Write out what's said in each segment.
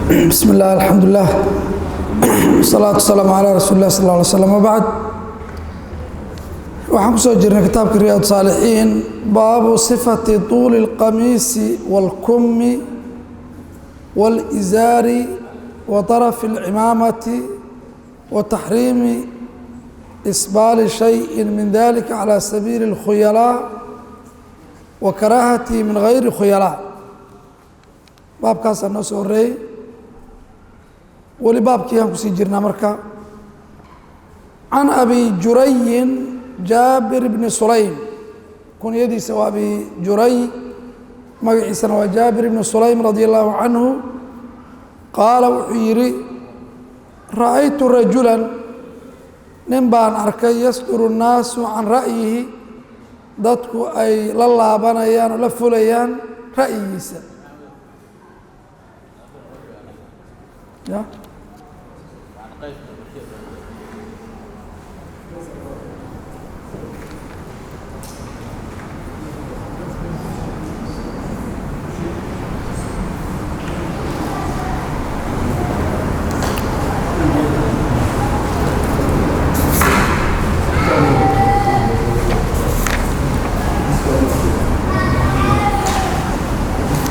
بسم الله الحمد لله والصلاة والسلام على رسول الله صلى الله عليه وسلم وبعد waxaan ku soo jirnay kitaabka Riyad Saalihiin baabu sifati طول القميص والكم والإزار وطرف العمامة وتحريم إسبال شيء من ذلك على سبيل الخيلاء وكراهة من غير خيلاء باب كاس الناس وري ولباب كيان كسي جرنا مركا عن أبي جري جابر بن سليم كن يدي سوى أبي جري مقعي سنوى جابر بن سليم رضي الله عنه قال وحيري رأيت رجلا نبان أركي يصدر الناس عن رأيه dadku ay la laabanayaan oo la fulayaan ra'yigiisa ya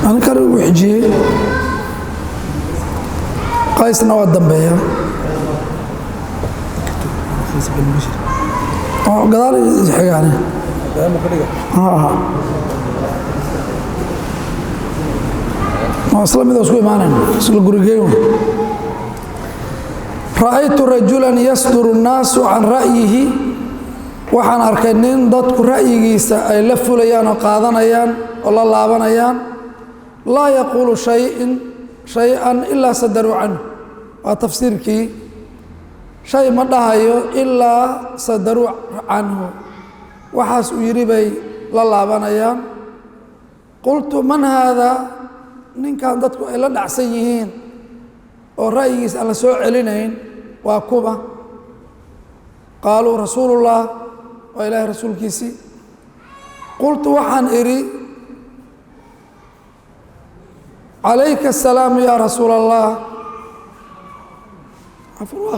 أنا كارو وحجي قايس نواد دمبيا قدار حياني أصلا ماذا سوي معنا سل جورجيون رأيت رجلا يصدر الناس عن رأيه وحن أركنين ضدك رأيه أي لفوا ليان وقاضنيان والله لابنيان لا يقول شيئا إلا صدروا عنه وتفسيرك شيء ما دهايو إلا صدروا عنه وحاس يريبي لله بنيان قلت من هذا من كان ضدكم إلا دعسيين والرئيس على سوء علينين وكوبا قالوا رسول الله وإله رسول كيسي قلت وحن إري عليك السلام يا رسول الله عفوا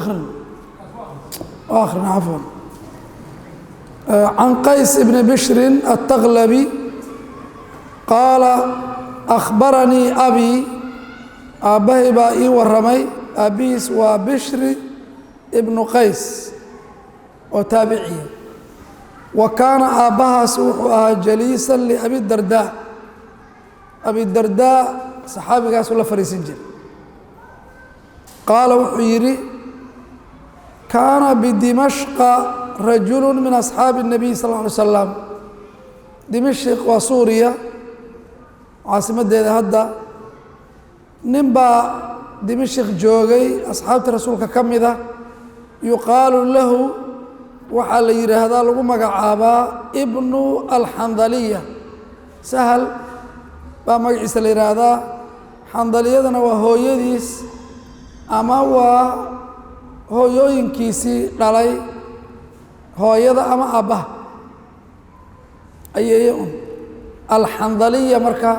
آخرنا عفوا عن قيس بن بشر التغلبي قال أخبرني أبي أبي بائي والرمي أبيس وبشر ابن قيس وتابعي وكان أباها سوحها جليسا لأبي الدرداء أبي الدرداء صحابي قاسوا الله فريسين جل قال وحيري كان بدمشق رجل من أصحاب النبي صلى الله عليه وسلم دمشق وسوريا عاصمة ديدا هدا نبا دمشق جوغي أصحاب رسولك كم ذا يقال له وحال يري هذا لغو مقعابا ابن الحنظلية سهل magaciisa la yiraahdaa xandaliyadana waa hooyadiis ama waa hooyooyinkiisii dhalay hooyada ama aabbaha ayay alxandaliya marka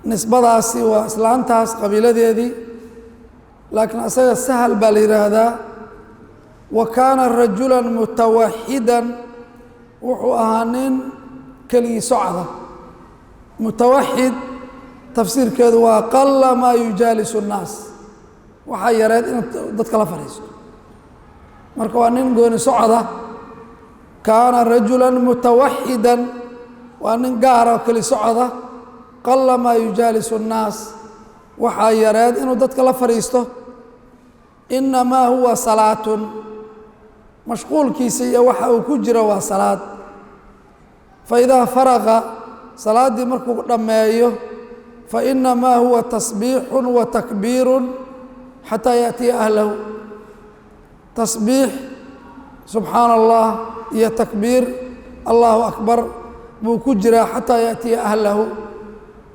nisbadaasi waa islaantaas qabiiladeedii laakiin asaga sahal baa la yiraahdaa wa kaana rajulan mutawaxidan wuxuu ahaa nin keligii socda متوحد تفسير كذا وقل ما يجالس الناس وحيرت إن ضدك لا فريس مركوانين قون صعدة كان رجلا متوحدا وأن قارا كل صعدة قل ما يجالس الناس وحيرت إن ضدك لا فريسته إنما هو صلاة مشغول كيسية وحا وكجرة وصلاة فإذا فرغ صلاة مركو دمايو فإنما هو تسبيح وتكبير حتى يأتي أهله تسبيح سبحان الله يا تكبير الله أكبر بكجرة حتى يأتي أهله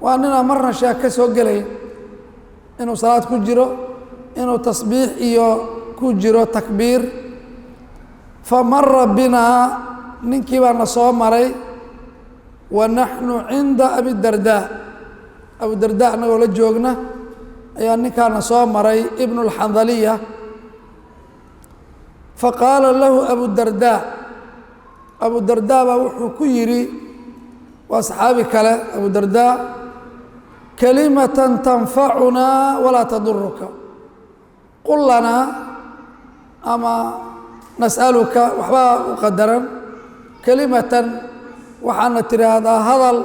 وأننا مرة شاكس وقلي إنه صلاة كجرة إنه تسبيح إيو كجرة تكبير فمر بنا ننكي نصوم مري ونحن عند أبي الدرداء أبو الدرداء نقول جوجنا ayaa ninkaana soo maray ibnu اlxandaliya faqaala lahu abudardaa abudardaa baa wuxuu ku yidhi waa saxaabi kale abudardaa kalimatan tanfacunaa walaa taduruka qul lanaa ama nas'aluka waxbaa u qadaran kelimatan waxaana tidhaahdaa hadal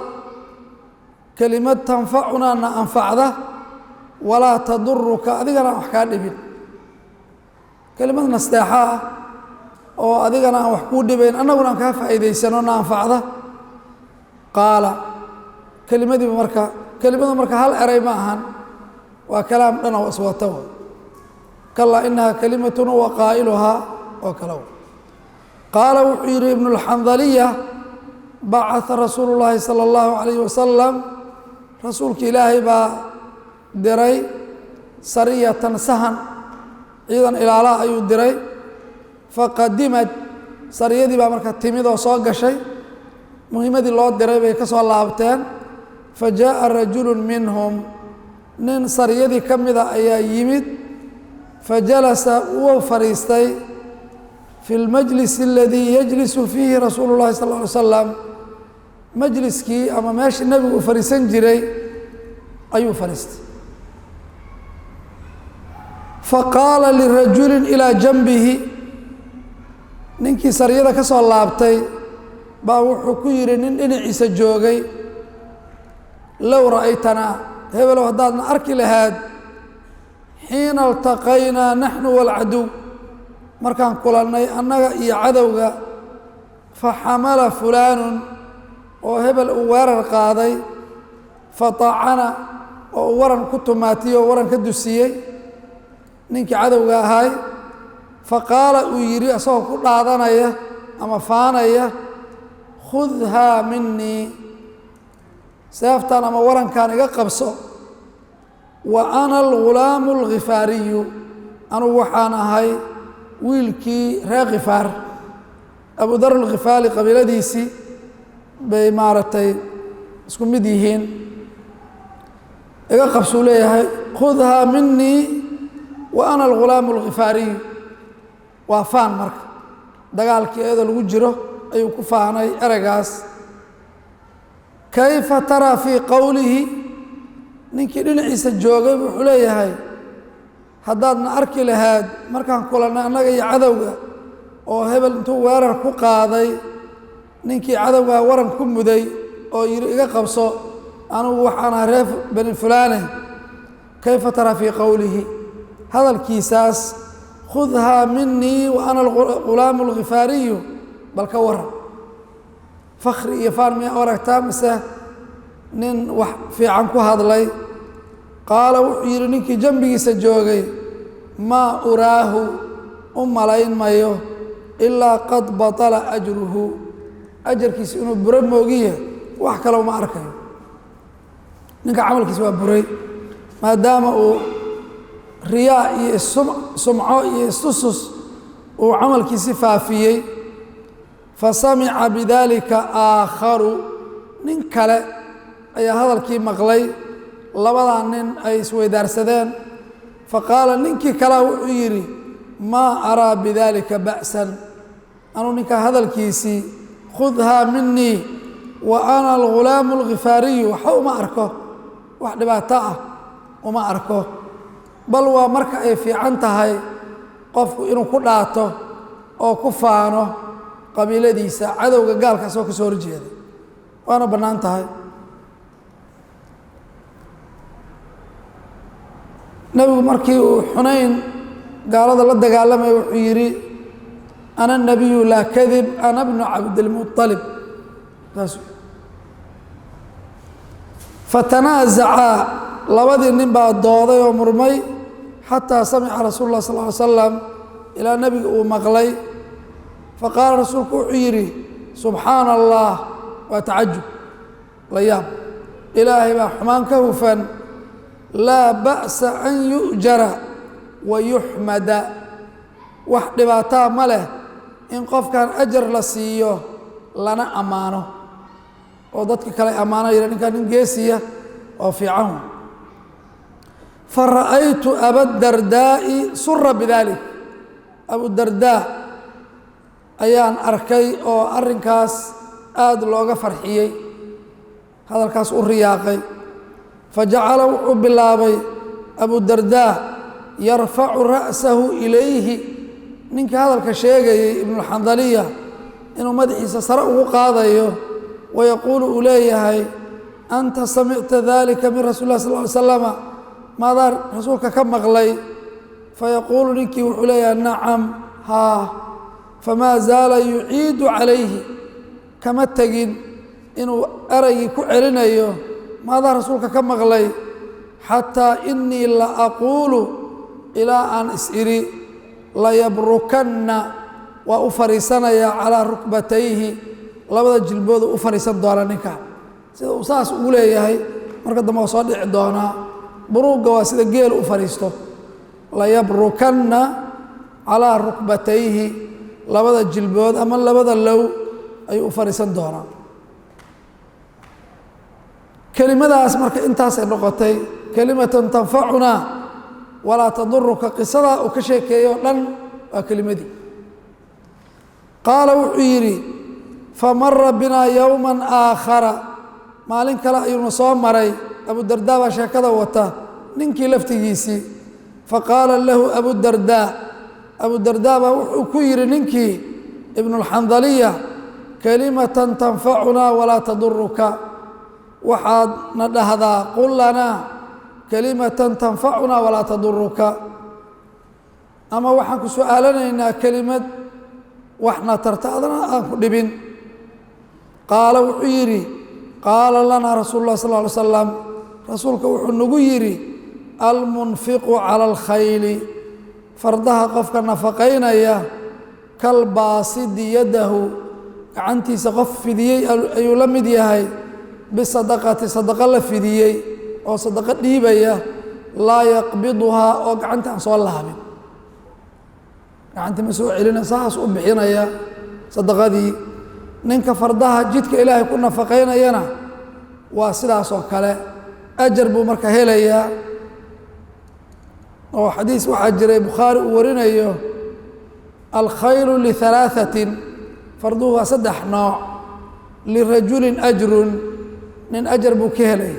kelimad tanfacunaa na anfacda walaa taduruka adigana aan wax kaa dhibin kelimad nasteexa ah oo adigana aan wax kuu dhibayn annaguna aan kaa faa'iidaysano na anfacda qaala kelimadiiba marka kelimadu marka hal eray ma ahan waa kalaam dhan oo iswata w kalaa inahaa kalimatun wa qaa'iluhaa oo kale w qaala wuxuu yidhi ibnu اlxandaliya bacaa rasuulu llaahi salى اllahu عalayh wasalam rasuulka ilaahay baa diray sariyatan sahan ciidan ilaalaha ayuu diray faqadimad sariyadii baa marka timid oo soo gashay muhiimadii loo diray bay ka soo laabteen fajaءa rajulu minhum nin sariyadii ka mida ayaa yimid fajalasa wuu fadhiistay fi اlmajlis اladii yajlisu fiihi rasuulu اllahi sal ه alay slam majliskii ama meeshii nebigu uu fadhiisan jiray ayuu fadhiistay faqaala lirajuli ilaa janbihi ninkii sariyada ka soo laabtay baa wuxuu ku yidhi nin dhinaciisa joogay low ra'aytanaa hebelow haddaadna arki lahaad xiina iltaqaynaa naxnu waalcaduw markaan kulannay annaga iyo cadowga faxamala fulaanun oo hebel uu weerar qaaday fatacana oo uu waran ku tumaatiyey oo waran ka dusiyey ninkii cadowga ahaay faqaala uu yidhi asagoo ku dhaadanaya ama faanaya khudhaa minii seeftan ama warankan iga qabso wa ana algulaamu alghifaariyu anugu waxaan ahay wiilkii reer khifaar abudar alkhifaali qabiiladiisii bay maaragtay isku mid yihiin iga qabsuu leeyahay khudhaa minii wa ana algulaamu alghifaariyu waa faan marka dagaalkii iyadoo lagu jiro ayuu ku faanay ereygaas kayfa taraa fii qowlihi ninkii dhinaciisa joogay wuxuu leeyahay haddaadna arki lahaad markaan kulannay annaga iyo cadowga oo hebel intuu weerar ku qaaday ninkii cadowgaa waran ku muday oo yidhi iga qabso anugu waxaan ahaa reer bani fulaane kayfa taraa fii qowlihi hadalkiisaas khudhaa minii wa ana algulaamu alghifaariyu bal ka waran fakri iyo faan miyaa aragtaa mise nin wax fiican ku hadlay qaala wuxuu yidhi ninkii jambigiisa joogay maa uraahu u malayn mayo ilaa qad batala ajruhu ajarkiisa inuu buro moogiye wax kale uma arkayo ninka camalkiisa waa buray maadaama uu riyaa iyo sumco iyo istusus uu camalkiisi faafiyey fasamica bidalika aakharu nin kale ayaa hadalkii maqlay labadaa nin ay isweydaarsadeen faqaala ninkii kalea wuxuu yidhi maa araa bidalika ba'san anuu ninkaa hadalkiisii khudhaa minii wa ana algulaamu alghifaariyu waxba uma arko wax dhibaato ah uma arko bal waa marka ay fiican tahay qofku inuu ku dhaato oo ku faano qabiiladiisa cadowga gaalkaas oo ka soo horjeeda waana bannaan tahay nebigu markii uu xunayn gaalada la dagaalamaya wuxuu yidhi ana nabiyu laa kadib ana bnu cabdilmuطalib saas fatanaazacaa labadii nin baa dooday oo murmay xataa samica rasuulu lah sal ly slam ilaa nebiga uu maqlay faqaala rasuulku wuxuu yidhi subxaana allah waa tacajub la yaab ilaahay baa xumaan ka hufan laa ba'sa an yu'jara wa yuxmada wax dhibaataa ma leh in qofkan ajar la siiyo lana ammaano oo dadka kale ammaano yidha ninkaan nin geesiya oo fiican فرأيت أبا الدرداء سر بذلك أبو الدرداء أيان أركي أو أرنكاس آد لوغا فرحيي هذا الكاس الرياقي فجعل باللابي أبو الدرداء يرفع رأسه إليه نينك هذا الكشيغي ابن الحنظلية إنه مدحي سسرأه قاضيه ويقول إليه أنت سمعت ذلك من رسول الله صلى الله عليه وسلم ماذا رسولك كم مغلي فيقول نينك وحليه نعم ها فما زال يعيد عليه كما تجين إنه أري كعلنيه ماذا رسولك كم مغلي حتى إني لا أقول إلى أن إسئري ليبركن وأفرسنا على ركبتيه labada jilbood u fariisan doona ninka sida uu saas u leeyahay marka dambe soo dhici doona buruuga waa sida geel u fariisto la yabrukanna ala rukbatayhi labada jilbood ama labada low ay u fariisan doona kelimadaas marka intaas ay noqotay kalimatan tanfa'una wala tadurruka qisada oo ka sheekeeyo dhan waa kelimadii qaala wuxuu yiri فمر بنا يوما آخر مالين كلا ينصوم مري أبو الدرداء وشاكذا وتا ننكي لفتجيسي فقال له أبو الدرداء وكير ننكي ابن الحنظلية كلمة تنفعنا ولا تضرك وحاد ندهذا قل لنا كلمة تنفعنا ولا تضرك أما وحنك سؤالنا إنها كلمة وحنا ترتعدنا أنقلبين قال وحيري قال لنا رسول الله صلى الله عليه وسلم رسولك وحنقيري المنفق على الخيل فردها قفك نفقين إياه كالباسد يده عنتي سقف في دي أي لمد يهي بالصدقة صدقة لفدي أو صدقة ديبية لا يقبضها أو عنت عن صلى الله عليه عنت مسوع لنا ساس أبحينا يا صدقة دي ninka fardaha jidka ilaahay ku nafaqeynayana waa sidaas oo kale ajar buu marka helayaa oo xadiis waxa jiray Bukhari uu warinayo al-khaylu li thalathatin farduhu saddex nooc li rajulin ajrun nin ajar buu ka helay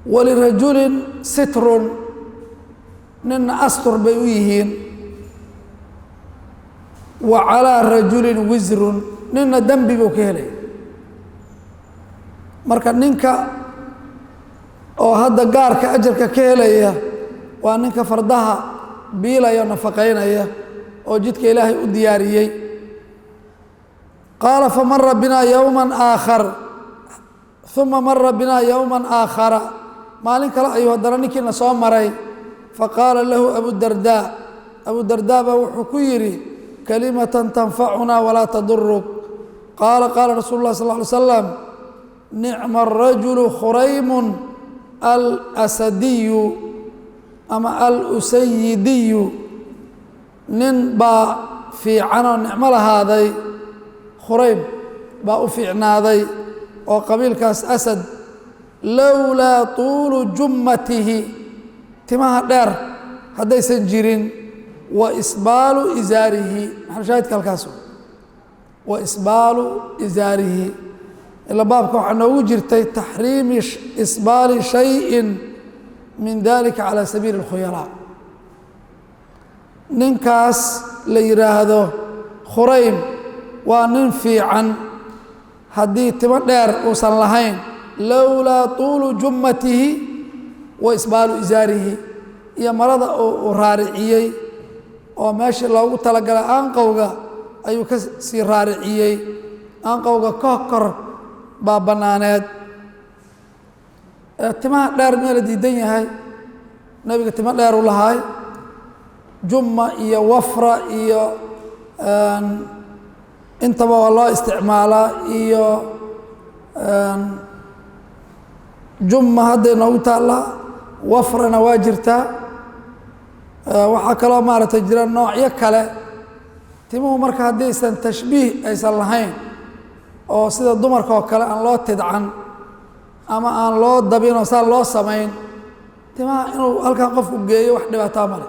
wa li rajulin sitrun nin astur bay u yihiin وعلى رجل وزر نينا دنبي بو كهلي marka ninka oo hadda gaarka ajarka ka helaya waa ninka fardaha biilaya nafaqeynaya oo jidka ilaahay u diyaariyay qala famarra bina yawman aakhar thumma marra bina yawman aakhara maalin kale ayuu hadana ninkina soo maray faqala lahu abu dardaa wuxuu ku yiri كلمة تنفعنا ولا تضرك قال رسول الله صلى الله عليه وسلم نعم الرجل خريم الأسدي أما الأسيدي ننبا في عنا نعم هذا خريم با في عناذي وقبيل كاس أسد لولا طول جمته تماه دار هذا سنجرين وإسبال إزاره نحن شاهد كالكاسو وإسبال إزاره إلا بابك وحنا وجرتي تحريم إسبال شيء من ذلك على سبيل الخيلاء ننكاس ليراهدو خريم وننفي عن حديث تمدر وصل لهين لولا طول جمته وإسبال إزاره يا مرض ورارعيي oo meeshii loogu talagalay aanqowga ayuu ka sii raariciyay aanqowga kor baa banaaneed timaha dheer meel diidan yahay nabiga tima dheer u lahaay jumma iyo wafra iyo intaba waa loo isticmaalaa iyo jumma hadday noogu taallaa wafrana waa jirtaa waxaa kaloo maaragtay jira noocyo kale timuhu marka haddaysan tashbiih aysan lahayn oo sida dumarka oo kale aan loo tidcan ama aan loo dabinoo saa loo samayn timaha inuu halkan qofku geeyo wax dhibaataa male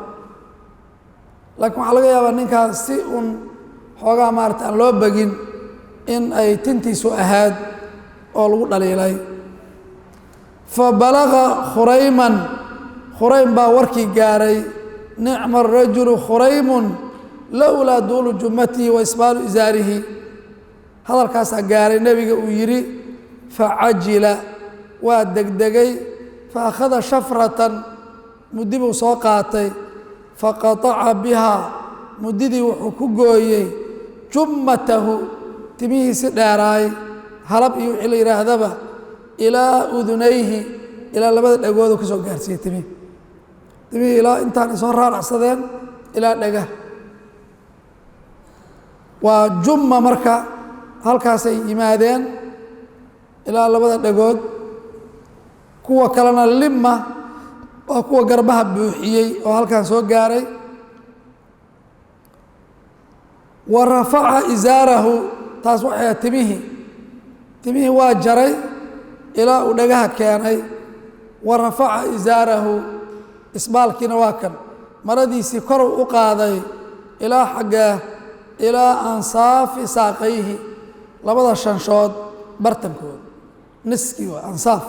laakiin waxaa laga yaabaa ninkaas si uun xoogaa maarata aan loo bagin in ay tintiisu ahaad oo lagu dhaliilay fa balaga khurayman khuraym baa warkii gaaray nicma arajulu khuraymun lowlaa duulu jummatihi wa isbaalu isaarihi hadalkaasaa gaaray nebiga uu yidhi facajila waa degdegay fa akhada shafratan muddi buu soo qaatay faqataca bihaa muddidii wuxuu ku gooyey jummatahu timihiisi dheeraay halab iyo wixii la yidhaahdaba ilaa udunayhi ilaa labada dhagoodu ka soo gaarsiiyey timihii ilaa intaan ay soo raaracsadeen ilaa dhagah waa jumma marka halkaasay yimaadeen ilaa labada dhagood kuwa kalena limma waa kuwa garbaha buuxiyey oo halkaan soo gaaray wa rafaca isaarahu taas waxay ahayd timihii waa jaray ilaa uu dhagaha keenay wa rafaca isaarahu isbaalkiina waa kan maradiisii korow u qaaday ilaa xaggee ilaa ansaafi saaqayhi labada shanshood bartankooda niskii waa ansaaf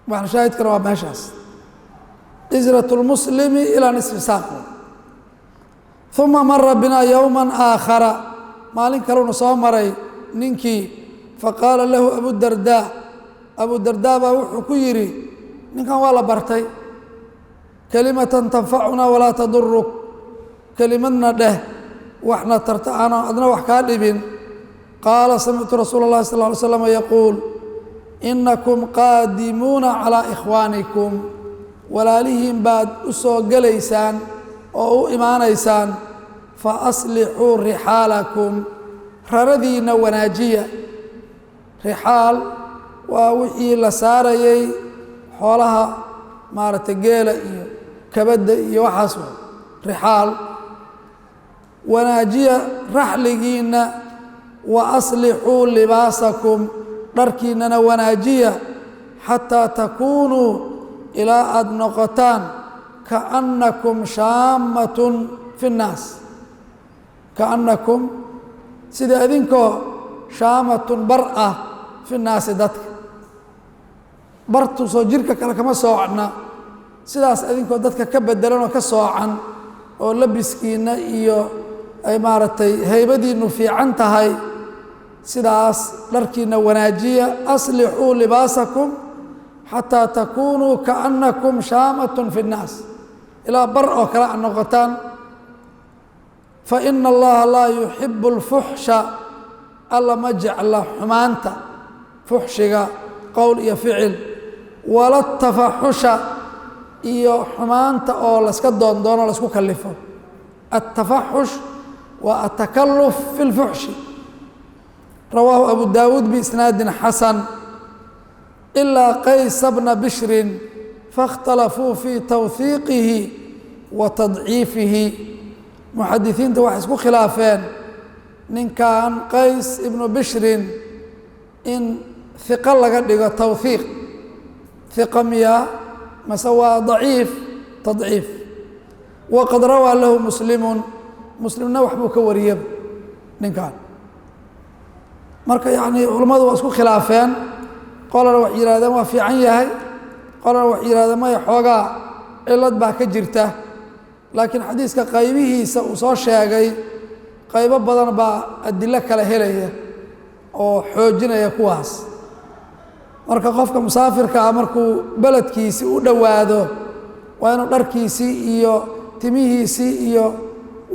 maxalshaahidkana waa meeshaas israt lmuslimi ilaa nisfi saaq uma mara binaa yowma aakhara maalin kaluna soo maray ninkii faqaala lahu abudardaa baa wuxuu ku yidhi ninkan waa la bartay kelimatan tanfacunaa walaa taduruk kelimadna dheh waxna tarta aanan adna wax kaa dhibin qaala samictu rasuula اllahi sal ly slam yaquul inakum qaadimuuna calaa ikhwaanikum walaalihiin baad u soo gelaysaan oo u imaanaysaan fa aslixuu rixaalakum raradiinna wanaajiya rixaal waa wixii la saarayay xoolaha maaragtay geela iyo kabadda iyo waxaas wa rixaal wanaajiya raxligiinna wa aslixuu libaasakum dharkiinnana wanaajiya xataa takuunuu ilaa aada noqotaan kaannakum shaammatun fi nnaas kaannakum sida idinkoo shaamatun bar ah fi nnaasi dadka bartu soo jirka kale kama soocna sidaas idinkoo dadka ka bedelan oo ka soocan oo labiskiinna iyo ay maaragtay haybadiinnu fiican tahay sidaas dharkiinna wanaajiya aslixuu libaasakum xataa takuunuu kaannakum shaamatun fi nnaas ilaa bar oo kale aad noqotaan faina allaha laa yuxibu اlfuxsha alla ma jecla xumaanta fuxshiga qowl iyo ficil wala tafaxusha iyo xumaanta oo layska doondoono laysku kalifo atafaxush waa atakaluf fi اlfuxshi rawaahu abu daawuud biisnaadin xasan ilaa qaysa bna bishrin faاkhtalafuu fii tawhiiqihi wa tadciifihi muxadisiinta waxay isku khilaafeen ninkan qays ibnu bishrin in hiqo laga dhigo tawhiiq hiqa miya mase waa daciif tadciif waqad rawaa lahu muslimun muslimna waxbuu ka wariyaba ninkan marka yacni culammadu waa isku khilaafeen qolana waxay yidhahdeen waa fiican yahay qolana waxay yidhahdeen maya xoogaa cilad baa ka jirta laakiin xadiiska qaybihiisa uu soo sheegay qaybo badan baa adilo kale helaya oo xoojinaya kuwaas marka qofka musaafirka ah markuu beledkiisii u dhowaado waa inuu dharkiisii iyo timihiisii iyo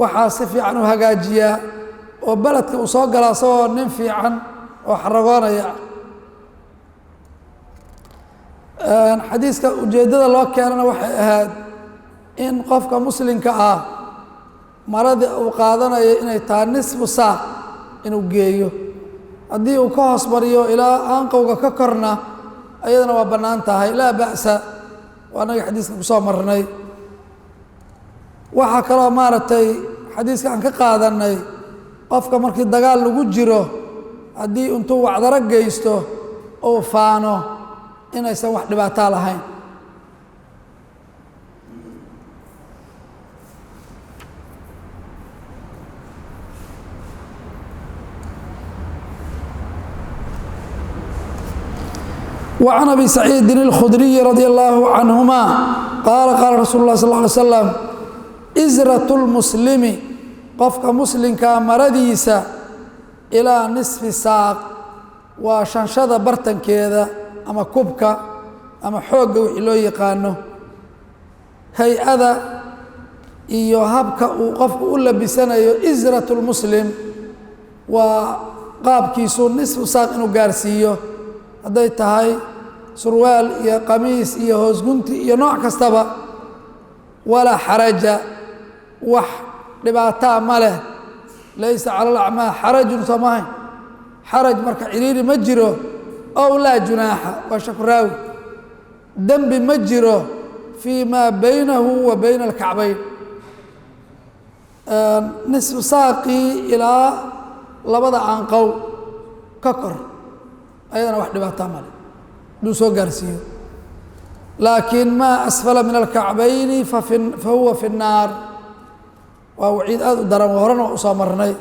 waxaa si fiican u hagaajiyaa oo beledka uu soo gala asagoo nin fiican oo xaragoonaya xadiiska ujeeddada loo keenana waxay ahayd in qofka muslimka ah maradii uu qaadanayo inay tahay nisfu saac inuu geeyo haddii uu ka hoos mariyo ilaa aanqowga ka korna ayadana waa bannaan tahay laa ba'sa waa anaga xadiiska kusoo marnay waxaa kaloo maaragtay xadiiska aan ka qaadanay qofka markii dagaal lagu jiro haddii intuu wacdaro geysto ou faano inaysan wax dhibaataa lahayn وعن أبي سعيد الخدري رضي الله عنهما قال رسول الله صلى الله عليه وسلم إزرة المسلم قفك مسلم كامرديسة إلى نصف ساق وشنشد برتن كذا أما كبكة أما حوق وحلو يقانه هي أذا iyo habka uu qofku u labisanayo izratul muslim waa qaabkiisu nisfu saaq inuu gaarsiiyo hadday tahay surwaal iyo qamiis iyo hoosgunti iyo nooc kastaba walaa xaraja wax dhibaataa ma leh laysa cala alacmaa xarajun samahayn xaraj marka ciriiri ma jiro ow laa junaaxa waa shakuraawi dembi ma jiro fii maa baynahu wa bayna alkacbayn nisfu saaqii ilaa labada aanqow ka kor ayadana wax dhibaataa male haduu soo gaarsiiyo laakiin maa asfala min alkacbayni fahuwa fi الnaar waa waciid aad u daran horena waa usoo marnay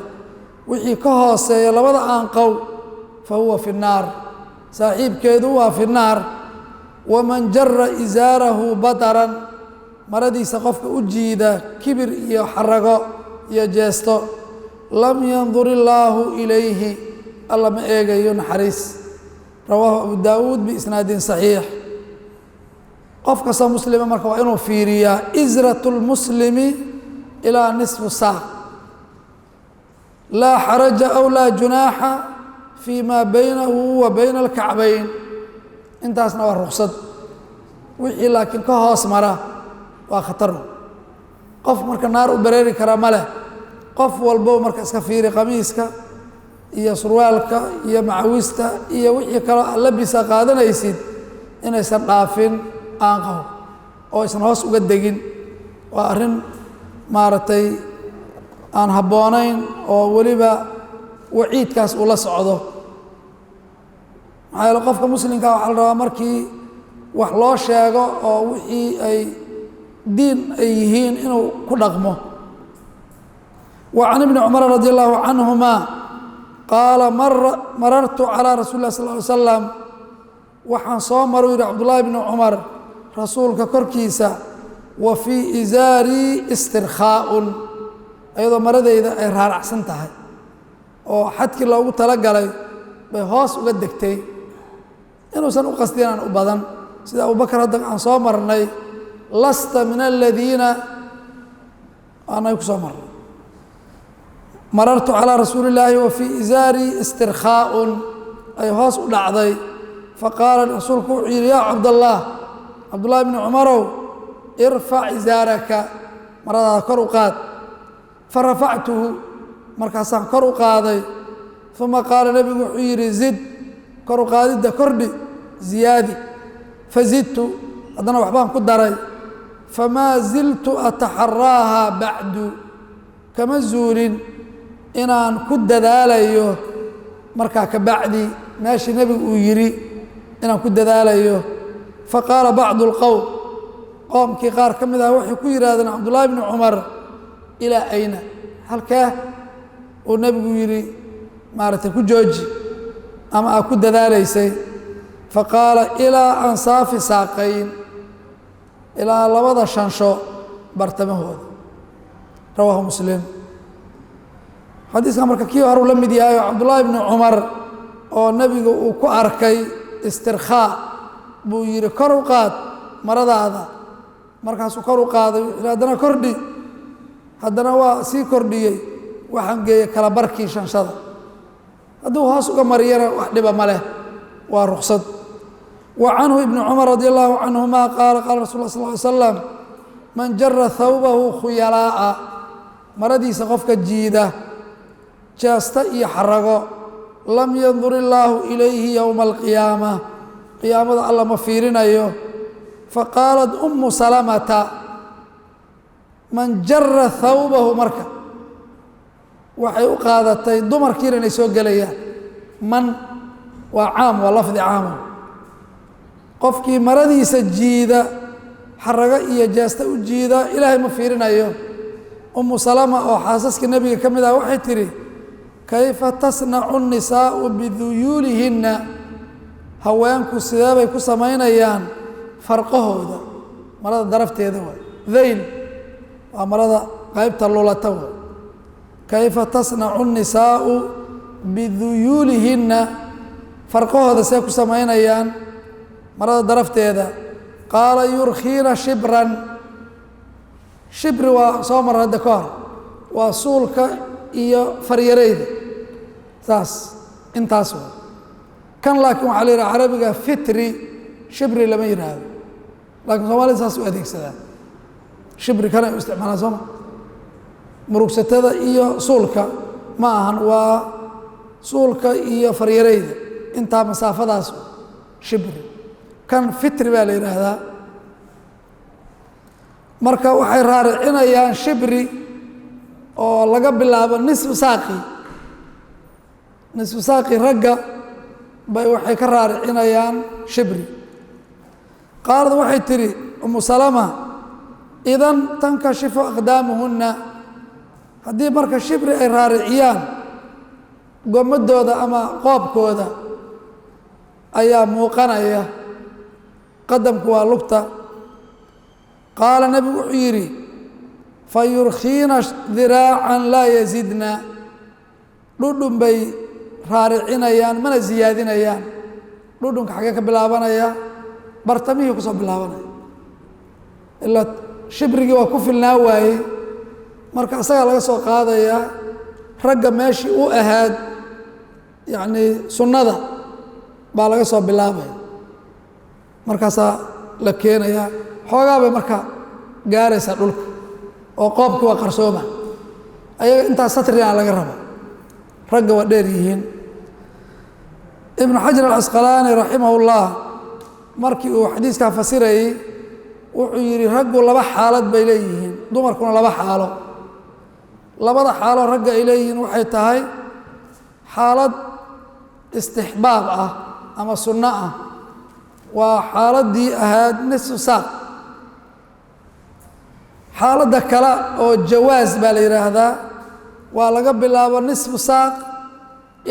wixii ka hooseeya labada aanqow fahuwa fi الnaar saaxiibkeedu waa fi الnaar waman jara izaarahu bataran maradiisa qofka u jiida kibir iyo xarago iyo jeesto lam yandur illaahu ilayhi alla ma eegayo naxariis rawaahu abu daawuud biisnaadin saxiix qof kasta muslima marka waa inuu fiiriyaa izratu lmuslimi ilaa nisfu saaq laa xaraja aw laa junaaxa fii maa baynahu wa bayna alkacbayn intaasna waa ruksad wixii laakiin ka hoos mara waa khatar qof marka naar u bareeri karaa ma leh qof walbo marka iska fiiri qamiiska iyo surwaalka iyo macawista iyo wixii kaloo aad labisa qaadanaysid inaysan dhaafin aanqaho oo aysan hoos uga degin waa arrin maaragtay aan habboonayn oo weliba waciidkaas uu la socdo maxaa yeele qofka muslimka waxaa la rabaa markii wax loo sheego oo wixii ay diin ay yihiin inuu ku dhaqmo وعن ابن عمر رضي الله عنهما قال مررت على رسول الله صلى الله عليه وسلم waxaan soo maru yidhi cabdullaahi bni cumar rasuulka korkiisa wa fii izaarii istirkhaaun iyadoo maradayda ay raaracsan tahay oo xadkii loogu talagalay bay hoos uga degtay inuusan u qasdinaan u badan sida abubakar hadda aan soo marnay lasta min aladiina aanay ku soo marnay marartu calىa rasuuli اllaahi wa fii izaarii istirkhaaun ay hoos u dhacday faqaala rasuulku wuxuu yidhi yaa cabdallah cabdullahi bni cumarow irfac izaaraka maradaada kor u qaad farafactuhu markaasaan kor u qaaday uma qaala nebigu wuxuu yidhi zid kor u qaadidda kordhi ziyaadi fazidtu haddana waxbaan ku daray famaa ziltu ataxaraaha bacdu kama zuulin inaan ku dadaalayo markaa ka bacdi meeshii nebigu uu yidhi inaan ku dadaalayo faqaala bacdu اlqowm qoomkii qaar ka mid ah waxay ku yidhahdeen cabdullaahi bni cumar ilaa ayna halkee uu nebigu yidhi maaragtay ku jooji ama aad ku dadaalaysay faqaala ilaa ansaafi saaqayn ilaa labada shansho bartamahooda rawaahu muslim xadiiskan marka kii hore uu la mid yahay oo cabdullaahi bni cumar oo nebiga uu ku arkay istirkhaa buu yidhi kor u qaad maradaada markaasuu kor u qaaday wuxuu yidhi haddana kordhi haddana waa sii kordhiyey waxaan geeyey kala barkii shanshada hadduu hoos uga mariyana wax dhiba ma leh waa ruksad wa canhu ibni cumar radi allahu canhuma qaala qaala rasul lah sal ly slam man jara thawbahu khuyalaa'a maradiisa qofka jiida jeesta iyo xarago lam yandur illaahu ilayhi yowma alqiyaama qiyaamada alla ma fiirinayo faqaalat ummu salamata man jara thawbahu marka waxay u qaadatay dumarkiina inay soo gelayaan man waa caam waa lafdi caama qofkii maradiisa jiida xarago iyo jeesta u jiida ilaahay ma fiirinayo ummu salama oo xaasaska nebiga ka mid ah waxay tidhi kayfa tasnacu الnisaau biduyuulihinna haweenku sidee bay ku samaynayaan farqahooda marada darafteeda waay dhayl waa marada qaybta lulata waay kayfa tasnacu الnisaa'u biduyuulihinna farqahooda see ku samaynayaan marada darafteeda qaala yurkiina shibran shibri waa soo mara hadda ka hor waa suulka iyo faryareyda saas intaas waa kan laakiin waxaa la yidhaha carabiga fitri shibri lama yidhaahdo laakiin soomaalida saas u adeegsadaa shibri kana u isticmaalaa sooma murugsatada iyo suulka ma ahan waa suulka iyo faryareyda intaa masaafadaas shibri kan fitri baa la yidhaahdaa marka waxay raaricinayaan shibri oo laga bilaabo nisfu saaqi ragga bay waxay ka raaricinayaan shibri qaalad waxay tidhi umu salama idan tankashifu aqdaamuhunna haddii marka shibri ay raariciyaan gomadooda ama qoobkooda ayaa muuqanaya qadamku waa lugta qaala nebigu wuxuu yidhi fayurkiina diraacan laa yazidna dhudhun bay raaricinayaan mana ziyaadinayaan dhudhunka xaggee ka bilaabanaya bartamihii kusoo bilaabanaya ilaa shibrigii waa ku filnaa waayey marka isagaa laga soo qaadayaa ragga meeshii u ahaad yacnii sunnada baa laga soo bilaabaya markaasaa la keenayaa xoogaa bay marka gaaraysaa dhulka oo qoobkii waa qarsooma ayaga intaas satrigaa laga raba ragga waa dheer yihiin ibnu xajar alcasqalaani raximahullah markii uu xadiiskaa fasirayey wuxuu yidhi raggu laba xaalad bay leeyihiin dumarkuna laba xaalo labada xaalo ragga ay leeyihiin waxay tahay xaalad istixbaab ah ama sunno ah waa xaaladdii ahaad nisfu saaq xaaladda kale oo jawaas baa la yidhaahdaa waa laga bilaabo nisfu saaq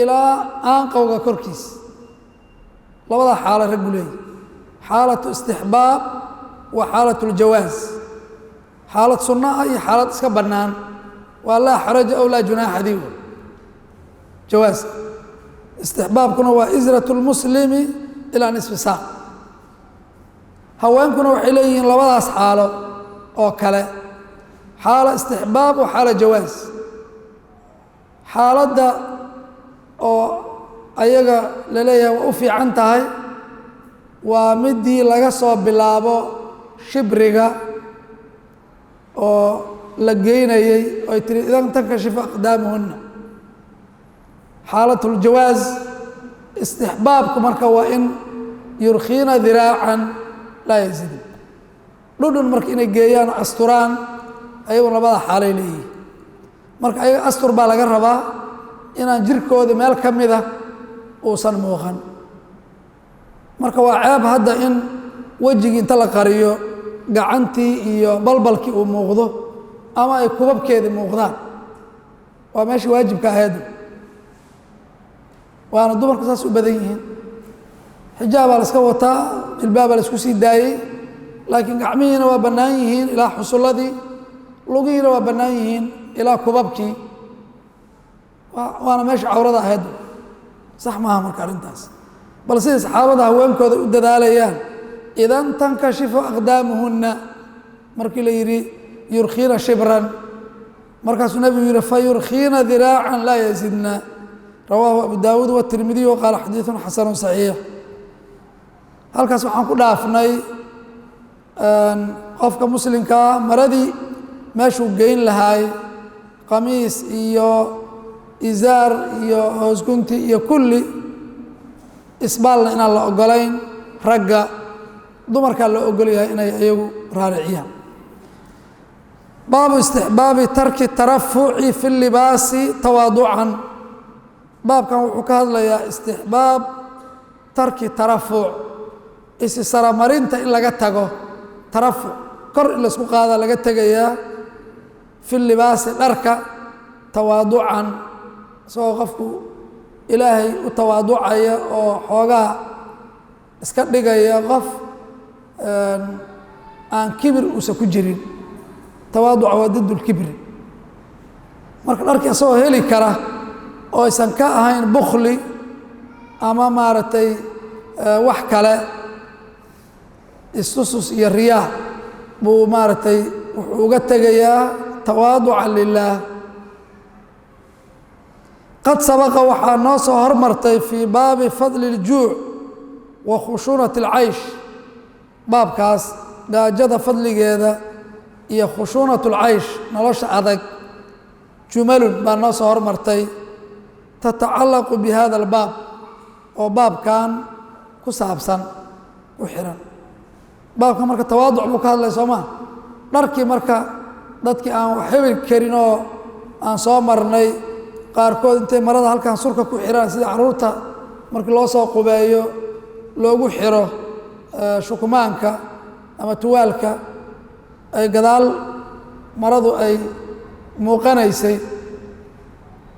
ilaa aanqowga korkiisa labadaa xaalo raggu leeyihi xaalatu istixbaab wa xaalatu ljawaas xaalad sunno ah iyo xaalad iska bannaan waa laa xaraja aw laa junaaxa dii jawaaska istixbaabkuna waa israt lmuslimi ilaa nisfi saaq haweenkuna waxay leeyihiin labadaas xaalo oo kale xaalo istixbaab wa xaalo jawaas xaaladda oo ayaga la leeyahay waa u fiican tahay waa midii laga soo bilaabo shibriga oo la geynayey oy tiri idan tankashifu aqdaamuhunna xaalatu ljawaas istixbaabku marka waa in yurkiina diraacan laa yazidin dhudhun marka inay geeyaan asturaan ayaguna labada xaalay leeyihin marka ayaga astur baa laga rabaa inaan jirkooda meel ka mida uusan muuqan marka waa ceeb hadda in wejigii inta la qariyo gacantii iyo balbalkii uu muuqdo ama ay kubabkeedii muuqdaan waa meeshii waajibka ahayd waana dumarku saas u badan yihiin xijaabaa la iska wataa jilbaabaa la isku sii daayey laakiin gacmihiina waa bannaan yihiin ilaa xusulladii lugihiina waa bannaan yihiin ilaa kubabkii waana meesha cawrada ahayd sax maaha marka arrintaas bal siday saxaabada haweenkooda u dadaalayaan idan tankashifu aqdaamuhunna markii la yidhi yurkiina shibran markaasuu nebigu yidhi fayurkiina diraacan laa yazidna rawaahu abu daawuud watirmidiy wa qaala xadiidun xasanu saxiix halkaas waxaan ku dhaafnay qofka muslimkaa maradii meeshuu geyn lahaay qamiis iyo izaar iyo hoosgunti iyo kulli isbaalna inaan la ogolayn ragga dumarkaa la ogol yahay inay iyagu raariciyaan baabu istixbaabi tarki tarafuci fi libaasi tawaaducan baabkan wuxuu ka hadlayaa istixbaab tarki tarafuc isi saramarinta in laga tago tarafuc kor in laisku qaada laga tegayaa fi libaasi dharka tawaaducan isagoo qofku ilaahay u tawaaducaya oo xoogaa iska dhigaya qof aan kibir uusan ku jirin tawaaduca waa did lkibri marka dharkii asagoo heli kara oo aysan ka ahayn bukhli ama maaragtay wax kale istusus iyo riyaa buu maaragtay wuxuu uga tegayaa tawaaducan lilaah qad sabaqa waxaa noo soo hormartay fii baabi fadli اljuuc wa khushuunati اlcaysh baabkaas gaajada fadligeeda iyo khushuunat اlcaysh nolosha adag jumalun baa noo soo hormartay tatacallaqu bi hada albaab oo baabkan ku saabsan ku xihan baabka marka tawaaduc buu ka hadlay soo maa dharkii marka dadkii aan wax heli karin oo aan soo marnay qaarkood intay marada halkan surka ku xiraan sida caruurta markii loo soo qubeeyo loogu xiro shukumaanka ama tuwaalka ay gadaal maradu ay muuqanaysay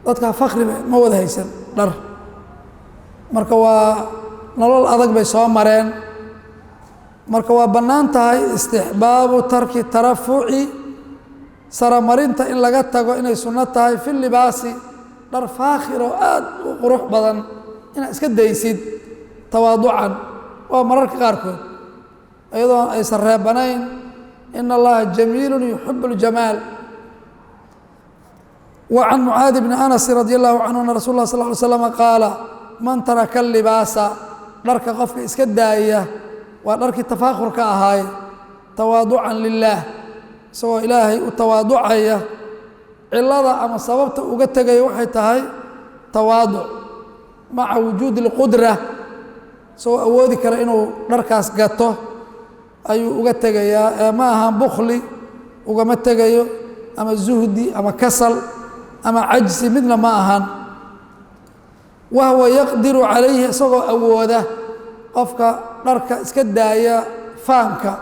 dadka fakriba ma wada haysan dhar marka waa nolol adag bay soo mareen marka waa bannaan tahay istixbaabu tarki tarafuci saramarinta in laga tago inay sunno tahay fi libaasi dhar faakhir oo aad u qurux badan inaad iska daysid tawaaducan waa mararka qaarkood iyadoo aysan reebanayn in allaha jamiilun yuxibu اljamaal wa can mucaadi bni anas radi allahu canhu ana rasul lah sal ly slam qaala man taraka libaasa dharka qofka iska daaya waa dharkii tafaakhurka ahaay tawaaducan lilaah isagoo ilaahay u tawaaducaya cilada ama sababta uga tegaya waxay tahay tawaaduc maca wujuudi اlqudra isagoo awoodi kara inuu dharkaas gato ayuu uga tegayaa ee ma ahan bukhli ugama tegayo ama zuhdi ama kasal ama cajsi midna ma ahan wahwa yaqdiru calayhi isagoo awooda qofka dharka iska daaya faanka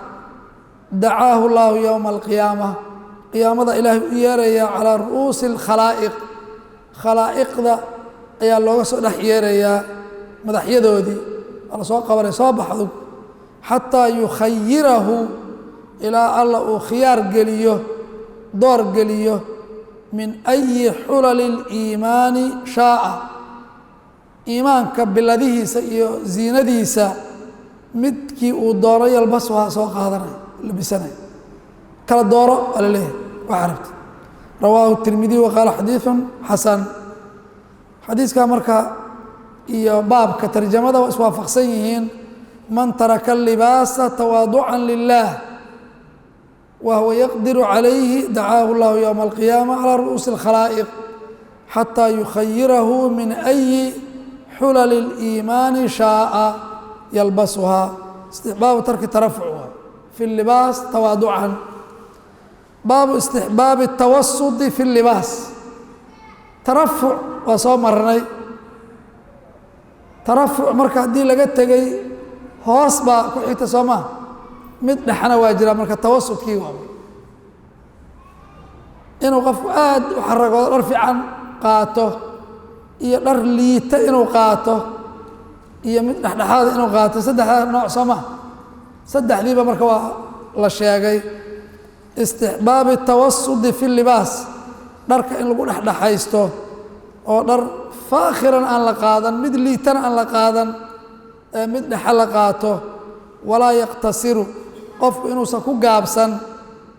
dacaahu اllahu yowma alqiyaama qiyaamada ilaahay u yeerayaa calaa ru'uusi اlkhalaa'iq khalaa'iqda ayaa looga soo dhex yeerayaa madaxyadoodii waa la soo qabanay soo baxdo xataa yukhayirahu ilaa alla uu khiyaar geliyo door geliyo min ayi xulali اliimaani shaa'a iimaanka biladihiisa iyo ziinadiisa midkii uu doono yalbasuhaa soo qaadanay labisanay kala dooro waa la leeyahay waa carabti rawaahu الtirmidiy wa qaala xadiiثun xasan xadiiskaa marka iyo baabka tarjamada waa iswaafaqsan yihiin man taraka libaasa tawaaducan lilah wahwa yaqdiru calayhi dacaahu اllahu yowma alqiyaama calaa ru'uusi اlkhalaa'iq xataa yukhayirahu min ayi xulali اliimaani shaa'a yalbasuhaa istixbaabu tarki tarafuc fi libaas tawaaducan baabu istixbaabi الtawasudi fi libaas tarafuc waa soo marnay tarafuc marka haddii laga tegay hoos baa ku xigta soo maha mid dhexna waa jira marka tawasudkii waa inuu qofku aad u xaragoodo dhar fiican qaato iyo dhar liita inuu qaato iyo mid dhexdhexaada inuu qaato saddexdaa nooc soo maha saddexdiiba marka waa la sheegay istixbaabi tawasudi fi libaas dharka in lagu dhexdhexaysto oo dhar faakhiran aan la qaadan mid liitana aan la qaadan mid dhexe la qaato walaa yaqtasiru qofku inuusan ku gaabsan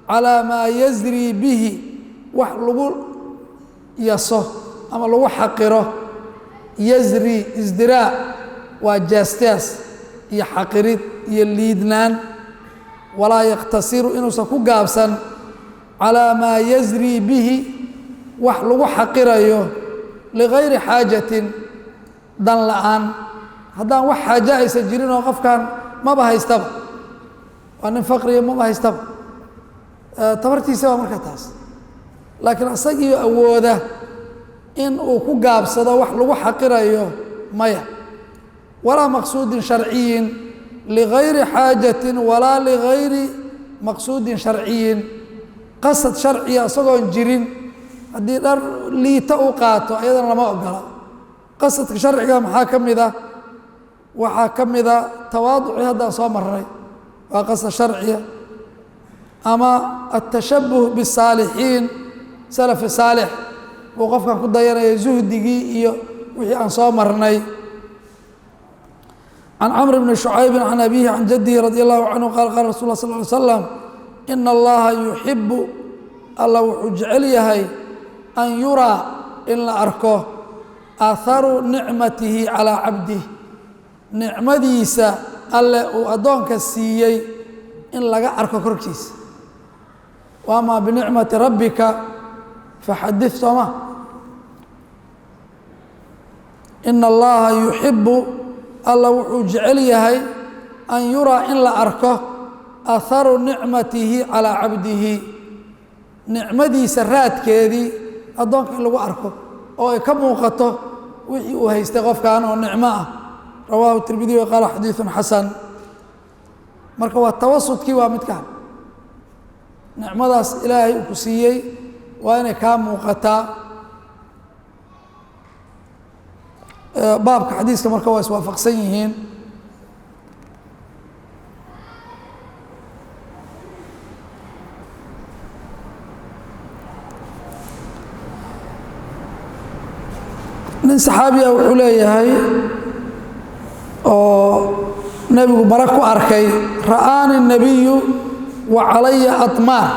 calaa maa yasrii bihi wax lagu yaso ama lagu xaqiro yasri isdiraac waa jaastaas iyo xaqirid iyo liidnaan walaa yaqtasiru inuusan ku gaabsan calaa maa yasrii bihi wax lagu xaqirayo ligayri xaajatin dan la'aan haddaan wax xaaje aysan jirin oo qofkan maba haystaba waa nin faqriya maba haystaba tabartiisa waa marka taas laakiin isagiio awooda in uu ku gaabsado wax lagu xaqirayo maya walaa maqsuudin sharciyin ligayri xaajatin walaa ligayri maqsuudin sharciyin qasad sharciya isagoon jirin haddii dhar liita uu qaato ayadana lama ogola qasadka sharciga maxaa ka mid ah waxaa ka mida tawaaduci haddaan soo marnay waa qasda sharciya ama atashabuh bisaalixiin salafi saalix buu qofkan ku dayanaya zuhdigii iyo wixii aan soo marnay can camr bni shucaybi can abihi can jadihi radi allahu canhu qaala qaala rasul lah sal ly slam ina allaha yuxibu alla wuxuu jecel yahay an yuraa in la arko aatharu nicmatihi calaa cabdih nicmadiisa alle uu addoonka siiyey in laga arko korkiisa wamaa binicmati rabbika faxadid sooma ina allaha yuxibu alla wuxuu jecel yahay an yuraa in la arko aharu nicmatihi calaa cabdihi nicmadiisa raadkeedii addoonka in lagu arko oo ay ka muuqato wixii uu haystay qofkan oo nicmo ah rawaahu tirmidiy wa qaala xadiiثun xasan marka waa tawasudkii waa midkaan nicmadaas ilaahay uu ku siiyey waa inay kaa muuqataa baabka xadiiska marka waa iswaafaqsan yihiin nin saxaabiya wuxuu leeyahay oo nebigu mara ku arkay ra'aani الnabiyu wa calaya aطmaar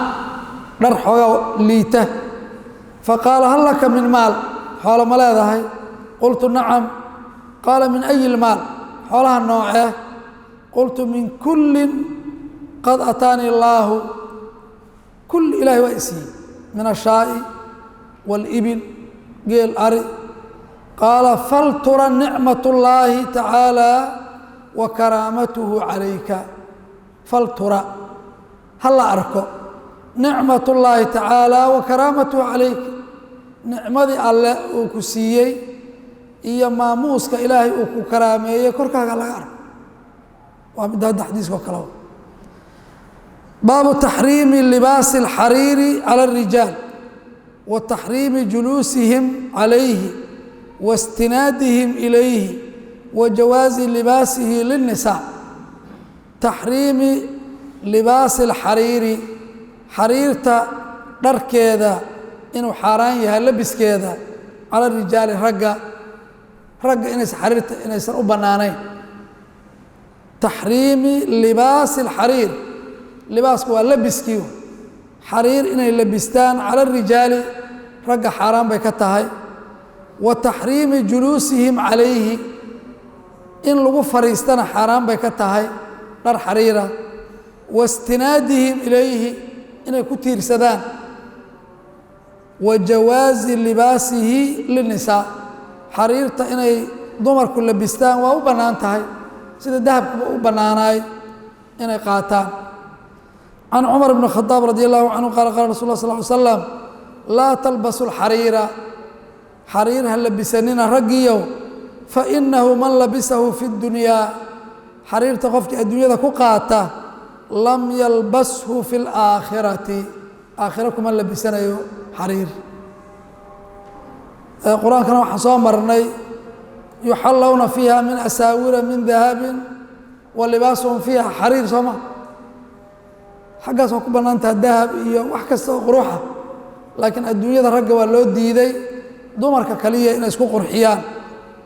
dhar xooga liita faqaala hal laka min maal xoolo ma leedahay qultu nacam qaala min أyi اlmaal xoolaha noocee qultu min kullin qad ataani اllaahu kulli ilahay waa isiiyey min ashaa'i wاlإbil geel ari qaala faltura nicmat اllaahi tacaalى wa karaamatuhu calayka faltura ha la arko nicmat اllaahi tacaalى wa karaamatuhu calayka nicmadii alle uu ku siiyey iyo maamuuska ilaahay uu ku karaameeyey korkaaga laga arko waa midda hadda xadiiska oo kale baabu taxriimi libaasi اlxariiri calى الrijaal wa taxriimi juluusihim calayhi واstinaadihim ilayhi wa jawaazi libaasihi lلnisaa taxriimi libaasi اlxariiri xariirta dharkeeda inuu xaaraan yahay labiskeeda cala rijaali ragga inaysan xariirta inaysan u bannaanayn taxriimi libaasi اlxariir libaasku waa labiskii xariir inay labistaan cala الrijaali ragga xaaraan bay ka tahay wa taxriimi juluusihim calayhi in lagu fariistana xaaraan bay ka tahay dhar xariira waistinaadihim ilayhi inay ku tiirsadaan wa jawaazi libaasihi lilnisaa xariirta inay dumarku labistaan waa u bannaan tahay sida dahabkuba u bannaanaay inay qaataan can cumar bn khadaab radi allahu canhu qaala qaala rasul lah sal ly slam laa talbasu lxariira xariir ha labisanina raggiyow fainahu man labisahu fi اdunyaa xariirta qofkii adduunyada ku qaata lam yalbashu fi اlaakhirati aakhiro kuma labisanayo xariir qur-aankana waxaan soo marnay yuxallawna fiiha min asaawira min dahabin wa libaasuhum fiiha xariir soo ma xaggaas waa ku bannaantaha dahab iyo wax kasta oo quruxa laakiin adduunyada ragga waa loo diiday dumarka kaliya inay isku qurxiyaan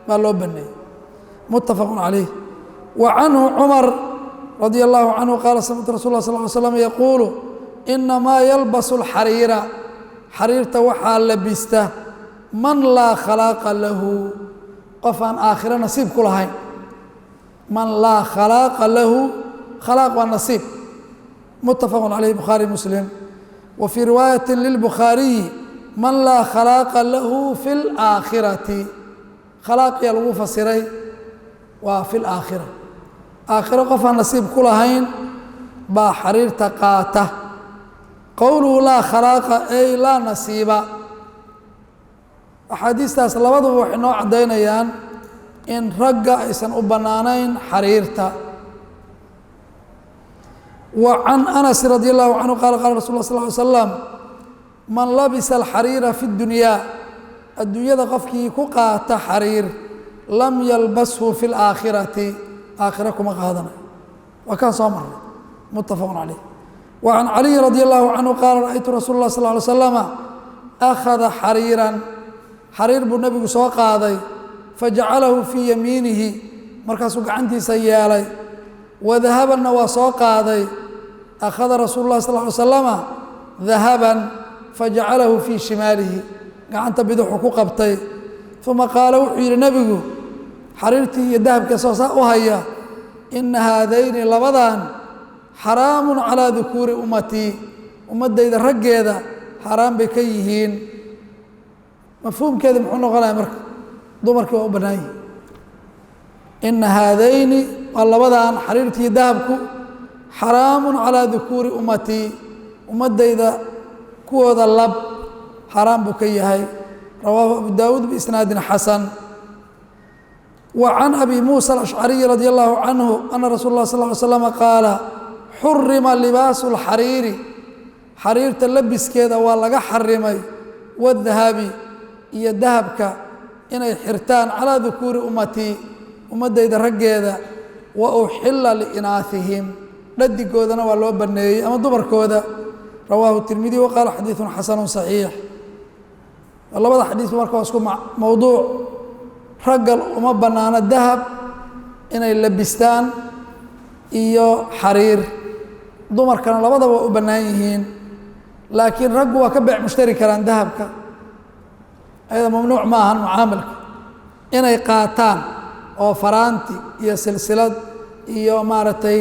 baa loo baneeyey muttafaqu calayh wa canhu cumar radia allahu canhu qaala samictu rasul lah sal ly slam yaquulu inamaa yalbasu alxariira xariirta waxaa labista man laa khalaaqa lahu qof aan aakhiro nasiib ku lahayn man laa khalaaqa lahu khalaaq waa nasiib muttafaqu calayh bukhaari muslim wa fii riwaayati lilbukhaariyi man laa khalaaqa lahu fi اlaakhirati khalaaqiyaa lagu fasiray waa fi laakhira aakhiro qof aan nasiib ku lahayn baa xariirta qaata qowluhu laa khalaaqa ay laa nasiiba axaadiistaas labaduba waxay noo caddaynayaan in ragga aysan u bannaanayn xariirta wa can anasi radi allahu canhu qaala qaala rasul lah sal ly slam man labisa alxariira fi اdunyaa adduunyada qofkii ku qaata xariir lam yalbashu fi اlaakhirati aakhira kuma qaadanayo waa kaan soo marnay muttafaqun calayh وعن علي رضي الله عنه قال رأيت رسول الله صلى الله عليه وسلم أخذ حريرا حرير buu nabigu soo qaaday فجacalahu fii yamiinihi markaasuu gacantiisa yeelay وadahabanna waa soo qaaday أkhada rasuul الlah صلى اه عليه وسلم dahaban fajacalahu fii shimaalihi gacanta bidixuu ku qabtay ثuma qaala wuxuu yidhi nebigu xariirtii iyo dahabkii soo saa u haya ina haadayni labadan xaraamu calىa dukuuri ummatii ummaddayda raggeeda xaaraan bay ka yihiin mafhuumkeeda muxuu noqonaya marka dumarkii waa u bannaan yihin ina haadayni waa labadan xariirtii dahabku xaraamu calىa dukuuri ummatii ummaddayda kuwooda lab xaaraan buu ka yahay rawaahu abu daawuud biisnaadin xasan wa can abi muusa alashcariyi radi allahu canhu ana rasuula اlah sal ly slama qaala xurima libaasu اlxariiri xariirta labiskeeda waa laga xarimay wadahabi iyo dahabka inay xirtaan calىa dukuuri ummatii ummaddayda raggeeda wa uxila liinaahihim dhadigoodana waa loo banneeyey ama dumarkooda rawaahu tirmidi wa qaala xadiiثun xasanu صaxiix labada xadiisba marka waa isku mowduuc raggal uma bannaano dahab inay labistaan iyo xariir dumarkana labadaba waa u bannaan yihiin laakiin raggu waa ka beec mushtari karaan dahabka ayada mamnuuc ma ahan mucaamalka inay qaataan oo faraanti iyo silsilad iyo maaragtay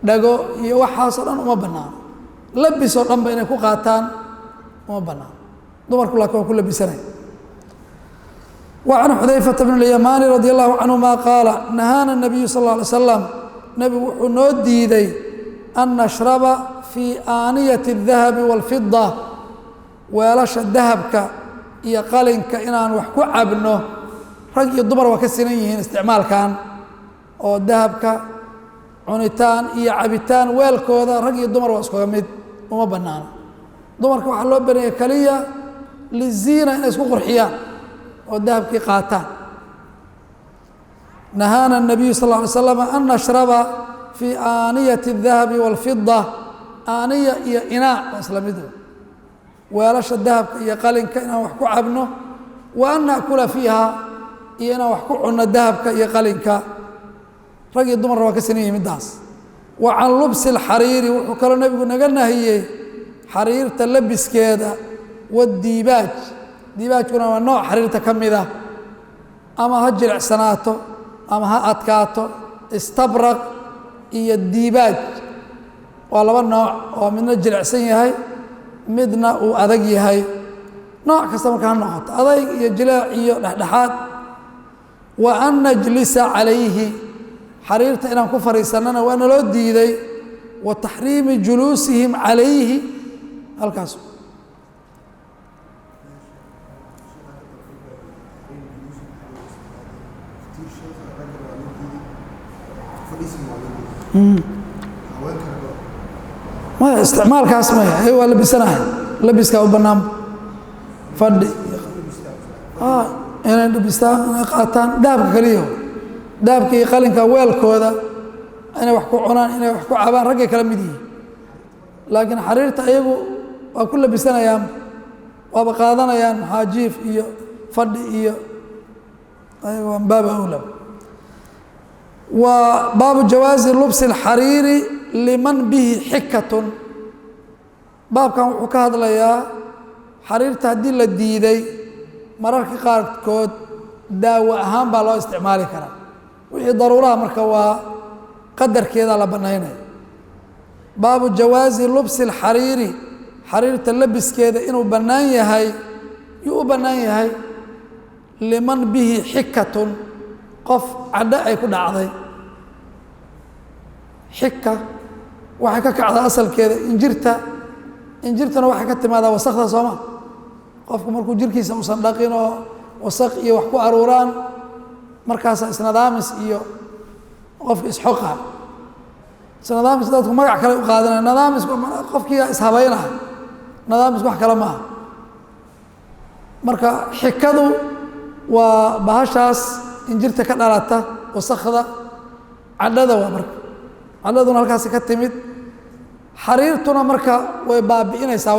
dhago iyo waxaasoo dhan uma bannaano labisoo dhanba inay ku qaataan uma bannaano dumarku laakiin waa ku labisanaya وعن xudayfة بن اليماني رضي الله عنهma qاaل نahاana النبiyu صلى اه عليه وسلم nebigu wuxuu noo diiday أn نشhربa في aaniyة الذahabi والفiضة weelasha dahabka iyo qalinka inaan wax ku cabno rag iyo dumar waa ka sinan yihiin isticmaalkan oo dahabka cunitaan iyo cabitaan weelkooda rag iyo dumar waa iskaga mid uma bannaano dumarka waxaa loo baneeyey keliya liziina inay isku qurxiyaan oo dahabkii qaataan nahaana الnabiyu sal اه alay slam an nashraba fii aaniyati الdahabi wاlfida aaniya iyo inaa waa isla mid weelasha dahabka iyo qalinka inaan wax ku cabno wa an naأkula fiiha iyo inaan wax ku cunno dahabka iyo qalinka rag iyo dumarna waa ka sinan yihin middaas wa can lubsi اlxariiri wuxuu kaloo nebigu naga nahiyey xariirta labiskeeda wadiibaaj diibaajkuna waa nooc xariirta ka mid ah ama ha jilicsanaato ama ha adkaato istabraq iyo diibaaj waa laba nooc oo midna jilicsan yahay midna uu adag yahay nooc kasta marka ha noqoto adayg iyo jilaac iyo dhexdhexaad wa an najlisa calayhi xariirta inaan ku fadhiisannana waa naloo diiday wa taxriimi juluusihim calayhi halkaas maya isticmaalkaas maya waa labisanahay labiskaa u bannaan fadhi inay labistaan inay qaataan dahabka keliya dahabka iyo qalinka weelkooda inay wax ku cunaan inay wax ku cabaan raggay kala mid yihiin laakiin xariirta ayagu waa ku labisanayaan waaba qaadanayaan maxaajiif iyo fadhi iyo ayagu waa baaba awlab waa baabu jawaazi lubsi اlxariiri liman bihi xikatun baabkan wuxuu ka hadlayaa xariirta haddii la diiday mararka qaarkood daawo ahaan baa loo isticmaali karaa wixii daruuraha marka waa qadarkeeda la bannaynaya baabu jawaazi lubsi اlxariiri xariirta labiskeeda inuu bannaan yahay yuu u bannaan yahay liman bihi xikatun qof cadho ay ku dhacday xika waxay ka kacdaa asalkeeda injirtana waxay ka timaadaa wasakda sooma qofku markuu jirkiisa usan dhaqin oo wasaq iyo wax ku aruuraan markaasaa isnadaamis iyo qofka isxoqa isnadaamis dadku magac kale u qaadanaya nadaamis qofkiiyaa ishabaynaya nadaamis wax kale maaha marka xikadu waa bahashaas injirta ka dhalata wasakda cadhada waa marka cadhaduna halkaasi ka timid xariirtuna marka way baabi'inaysaa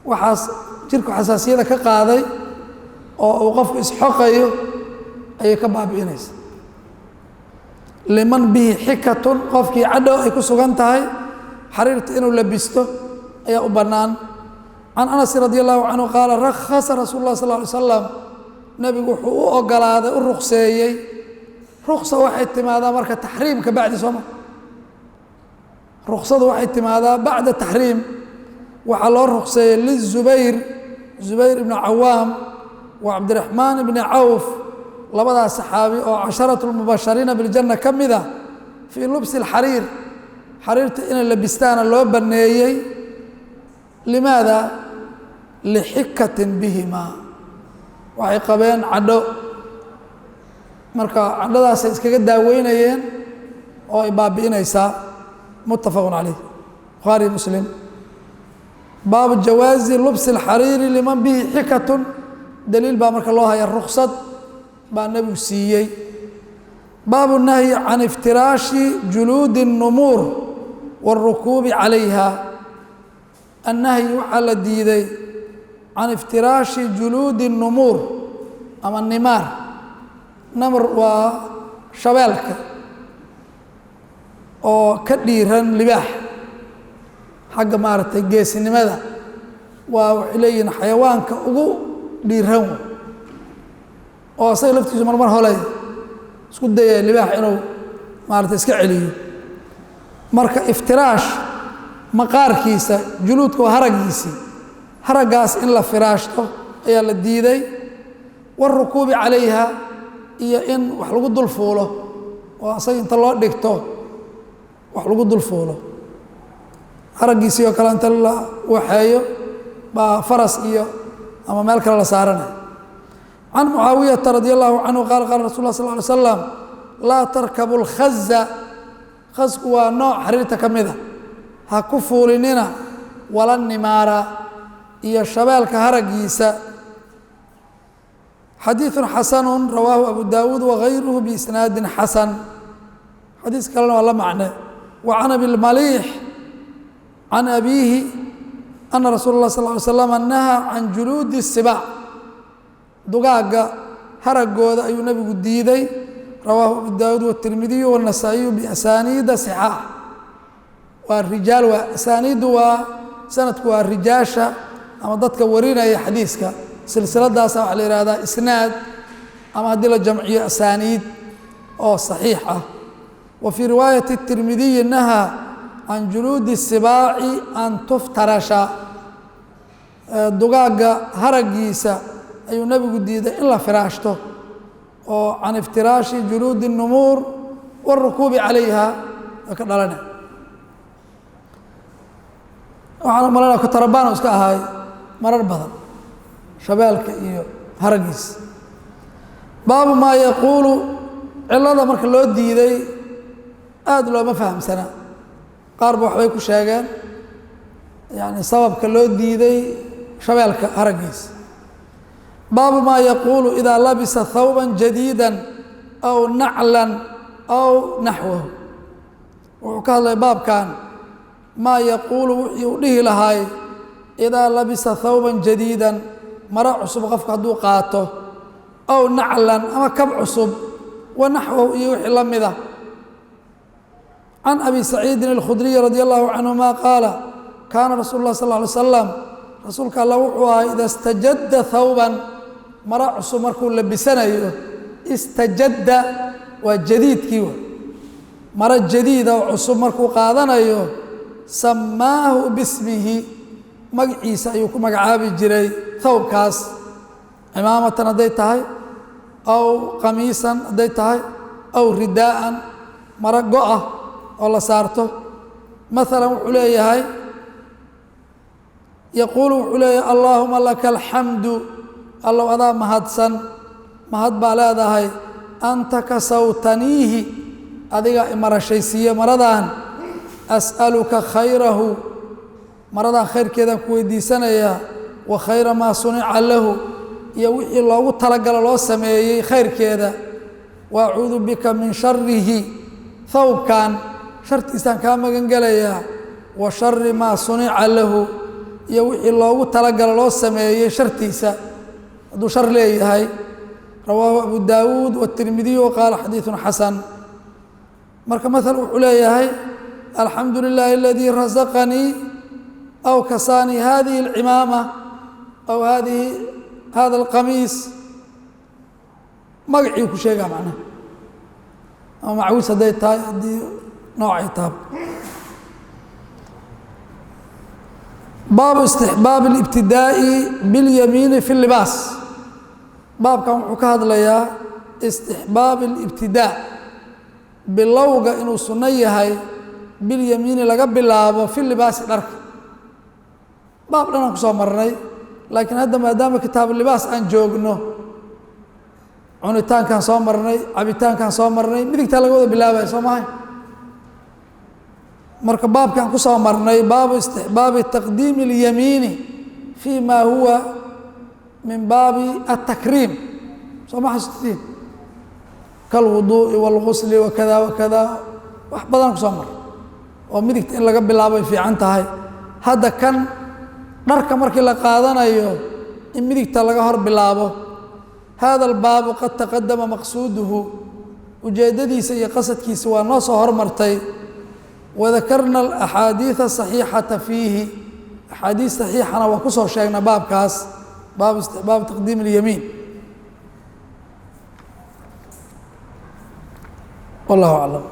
waxaas jirku xasaasiyada ka qaaday oo uu qofku isxoqayo ayay ka baabi'inaysaa liman bihi xikatun qofkii cadho ay ku sugan tahay xariirta inuu labisto ayaa u bannaan can anas radi allahu canhu qaala rakhasa rasuulu lah sal ly slam nebigu wuxuu u ogolaaday u ruqseeyey ruqsa waxay timaadaa marka taxriim ka bacdi sooma ruqsadu waxay timaadaa bacda taxriim waxaa loo ruqseeyey lizubayr zubayr ibni cawaam wa cabdiraxmaan ibni cawf labadaas saxaabi oo casharatu lmubashariina biljanna ka mid a fii lubsi alxariir xariirta inay labistaana loo banneeyey limaada lixikatin bihimaa waxay qabeen cadho marka cadhadaasay iskaga daaweynayeen oo ay baabi'inaysaa muttafaqun calayh bukhaari muslim baabu jawaazi lubsi alxariiri liman bihi xikatun daliil baa marka loo haya ruksad baa nebigu siiyey baabu nahyi can iftiraashi juluudi الnumuur wاlrukuubi calayha annahyi waxaa la diiday can iftiraashi juluudi الnumuur ama nimaar namr waa shabeelka oo ka dhiiran libaax xagga maaragtay geesinimada waa waxay leeyihiin xayawaanka ugu dhiiran oo asaga laftiisu marmar hole isku dayaya libaax inuu maaragtay iska celiyo marka iftiraash maqaarkiisa juluudka waa haraggiisii haraggaas in la firaashto ayaa la diiday warukuubi calayha iyo in wax lagu dul fuulo oo asaga inta loo dhigto wax lagu dul fuulo haraggiisii oo kale inta la waxeeyo baa faras iyo ama meel kale la saaranaya can mucaawiyata radi allahu canhu qaala qaala rasul lah sal ly slam laa tarkabu lkhaza khasku waa nooc xariirta ka mida ha ku fuulinina wala nimaara iyo shabeelka haraggiisa xadiiثu xasanu rawaahu abu dawuud wagayruhu biisnaadi xasan xadiis kalena waa la macne wa can abi lmaliix can abiihi ana rasuula اlah sal ly slam nahaa can juluudi الsibaac dugaagga haraggooda ayuu nebigu diiday rawaahu abu daawuud wاtirmidiyu wالnasaa'iyu biasaniida صixaax waa rijaal waa asaaniiddu waa sanadku waa rijaasha ama dadka warinaya xadiiska silsiladaasa waxaa la yihahdaa isnaad ama haddii la jamciyo asaaniid oo صaxiix ah wa fii riwaayati الtirmidiyi nahaa can juluudi الsibaaci an tuftarasha dugaagga haraggiisa ayuu nebigu diiday in la firaashto oo can iftiraashi juluudi الnumuur wاrukuubi calayha ay ka dhalana waxaana malana kutarabaan iska ahaay marar badan shabeelka iyo haraggiisa baabu maa yaquulu cilada marka loo diiday aada looma fahamsana qaar ba waxbay ku sheegeen yani sababka loo diiday shabeelka haraggiisa baabu maa yaquulu idaa labisa thawba jadiida aw naclan aw naxwahu wuxuu ka hadlay baabkan maa yaquulu wixii uu dhihi lahaay idaa labisa thawban jadiidan maro cusub qofka hadduu qaato aw naclan ama kab cusub wa naxwahu iyo wixii la mida can abi saciidin alkhudriyi radi allahu canhuma qaala kaana rasuulu lah sal ly slam rasuulka alla wuxuu ahaa ida istajadda thawban maro cusub markuu labisanayo istajadda waa jadiidkii wa maro jadiida oo cusub markuu qaadanayo samaahu bismihi magaciisa ayuu ku magacaabi jiray thawbkaas cimaamatan hadday tahay aw qamiisan hadday tahay aw ridaa'an maro go-ah oo la saarto maalan wuxuu leeyahay yaquulu wuxuu leeyahay allaahuma laka alxamdu allow adaa mahadsan mahad baa leedahay anta kasawtaniihi adiga imarashaysiiye maradan as'aluka khayrahu maradan khayrkeedaan ku weydiisanayaa wa khayra maa sunica lahu iyo wixii loogu talagalo loo sameeyey khayrkeeda waacuudu bika min sharihi thawbkan shartiisaan kaa magan gelayaa wa shari maa sunica lahu iyo wixii loogu talagalo loo sameeyey shartiisa hadduu shar leeyahay rawaahu abu daawuud watirmidiy waqaala xadiiثun xasan marka maal wuxuu leeyahay alxamdu lilaahi aladii rasaqanii aw kasaanii hadihi اlcimaama aw hada alqamiis magacii ku sheegaa macnaha ama macwiis hadday tahay haddii noocay tahay baabu istixbaab اlibtidaa'i biاlyamiini fi اlibaas baabkan wuxuu ka hadlayaa istixbaab اlibtidaa bilowga inuu sunno yahay bilyamiini laga bilaabo fi libaasi dharka baab dhan aan kusoo marnay laakiin hadda maadaama kitaabu libaas aan joogno cunitaankaan soo marnay cabitaankaan soo marnay midigtaa laga wada bilaabaya soo mahay marka baabkaan kusoo marnay baabu istixbaabi taqdiimi اlyamiini fi ma huwa min baabi atakriim soo ma xasuutiin kalwuduu'i wاlgusli wakada wakada wax badan kusoo marnay oo midigta in laga bilaabo ay fiican tahay hadda kan dharka markii la qaadanayo in midigta laga hor bilaabo hada albaabu qad taqadama maqsuuduhu ujeeddadiisa iyo qasadkiisa waa noo soo hormartay wadakarna alaxaadiida saxiixata fiihi axaadiis saxiixana waa kusoo sheegna baabkaas baabu istixbaab taqdiim اlyamiin wallahu aclam